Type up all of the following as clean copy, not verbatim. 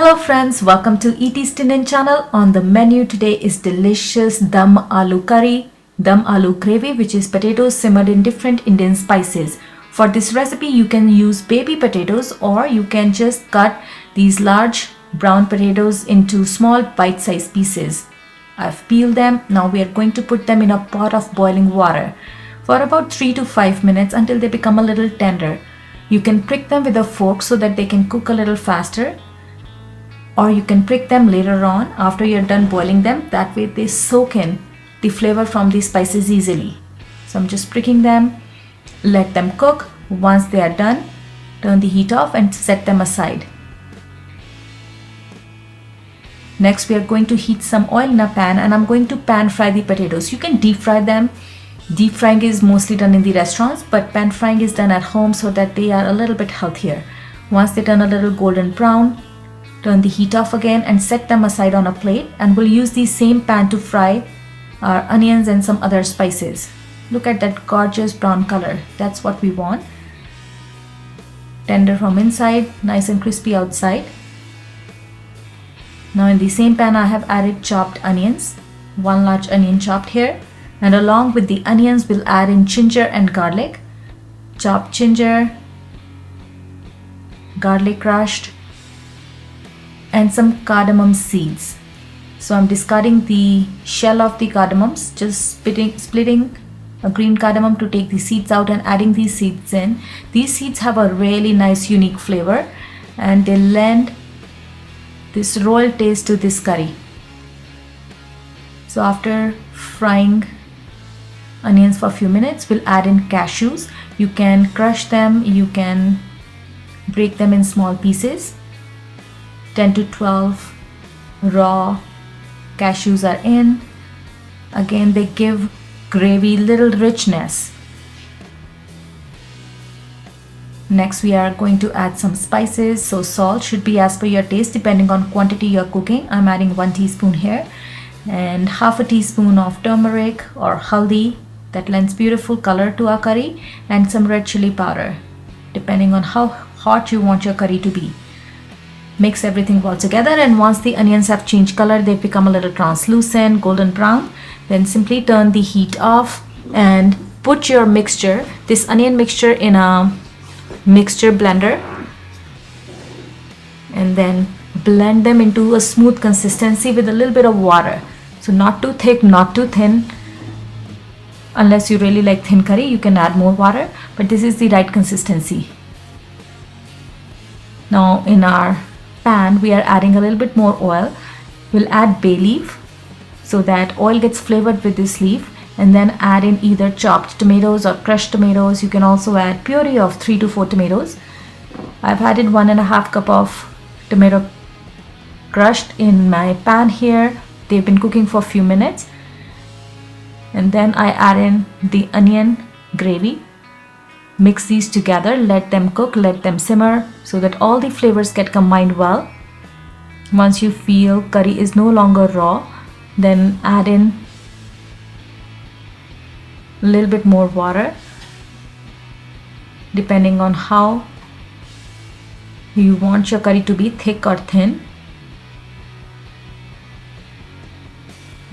Hello friends, welcome to ET's Indian channel. On the menu today is delicious Dum Aloo curry, Dum Aloo gravy, which is potatoes simmered in different Indian spices. For this recipe you can use baby potatoes or you can just cut these large brown potatoes into small bite-sized pieces. I've peeled them. Now we are going to put them in a pot of boiling water for about 3 to 5 minutes until they become a little tender. You can prick them with a fork so that they can cook a little faster, or you can prick them later on after you're done boiling them. That way they soak in the flavor from the spices easily. So I'm just pricking them, let them cook. Once they are done, turn the heat off and set them aside. Next we are going to heat some oil in a pan and I'm going to pan fry the potatoes. You can deep fry them. Deep frying is mostly done in the restaurants, but pan frying is done at home so that they are a little bit healthier. Once they turn a little golden brown, turn the heat off again and set them aside on a plate, and we'll use the same pan to fry our onions and some other spices. Look at that gorgeous brown color. That's what we want. Tender from inside, nice and crispy outside. Now in the same pan I have added chopped onions, 1 large onion chopped here, and along with the onions we'll add in ginger and garlic. Chopped ginger, garlic crushed, and some cardamom seeds. So I'm discarding the shell of the cardamoms, just splitting a green cardamom to take the seeds out and adding these seeds in. These seeds have a really nice unique flavor and they lend this royal taste to this curry. So after frying onions for a few minutes, we'll add in cashews. You can crush them, you can break them in small pieces. 10 to 12 raw cashews are in. Again, they give gravy little richness. Next we are going to add some spices. So salt should be as per your taste depending on quantity you're cooking. I'm adding 1 teaspoon here and half a teaspoon of turmeric or haldi, that lends beautiful color to our curry, and some red chilli powder depending on how hot you want your curry to be. Mix everything well together, and once the onions have changed color, they've become a little translucent, golden brown, then simply turn the heat off and put your mixture, this onion mixture, in a mixture blender and then blend them into a smooth consistency with a little bit of water. So not too thick, not too thin. Unless you really like thin curry, you can add more water, but this is the right consistency. Now in our pan we are adding a little bit more oil. We'll add bay leaf so that oil gets flavored with this leaf, and then add in either chopped tomatoes or crushed tomatoes. You can also add puree of 3 to 4 tomatoes. I've added 1.5 cup of tomato crushed in my pan here. They've been cooking for a few minutes, and then I add in the onion gravy. Mix these together, let them cook, let them simmer so that all the flavors get combined well. Once you feel curry is no longer raw, then add in a little bit more water depending on how you want your curry to be, thick or thin.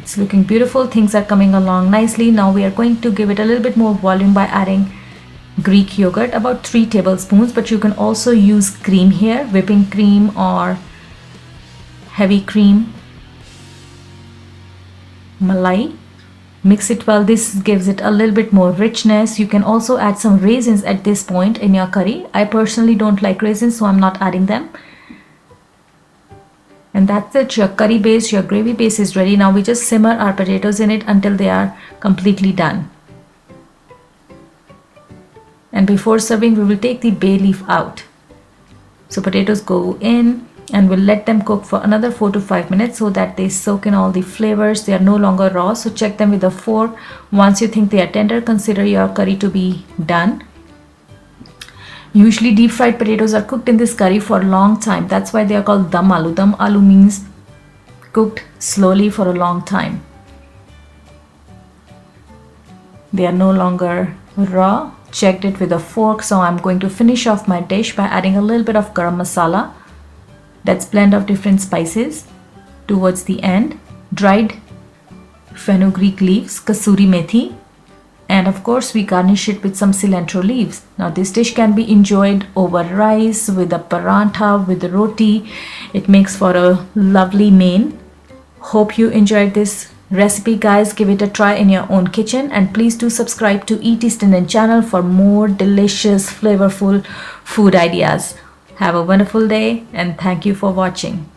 It's looking beautiful, things are coming along nicely. Now we are going to give it a little bit more volume by adding Greek yogurt, about 3 tablespoons, but you can also use cream here, whipping cream or heavy cream, malai. Mix it well. This gives it a little bit more richness. You can also add some raisins at this point in your curry. I personally don't like raisins, so I'm not adding them. And that's it. Your curry base, your gravy base is ready. Now we just simmer our potatoes in it until they are completely done. And before serving we will take the bay leaf out. So potatoes go in and we'll let them cook for another 4 to 5 minutes so that they soak in all the flavors. They are no longer raw, so check them with a fork. Once you think they are tender, consider your curry to be done. Usually deep fried potatoes are cooked in this curry for a long time. That's why they are called Dum Aloo. Dum Aloo means cooked slowly for a long time. They are no longer raw. Checked it with a fork, so I'm going to finish off my dish by adding a little bit of garam masala. Let's blend of different spices. Towards the end, dried fenugreek leaves, kasuri methi, and of course we garnish it with some cilantro leaves. Now this dish can be enjoyed over rice, with a parantha, with roti. It makes for a lovely main. Hope you enjoyed this recipe, guys. Give it a try in your own kitchen, and please do subscribe to Eat East Indian channel for more delicious, flavorful food ideas. Have a wonderful day and thank you for watching.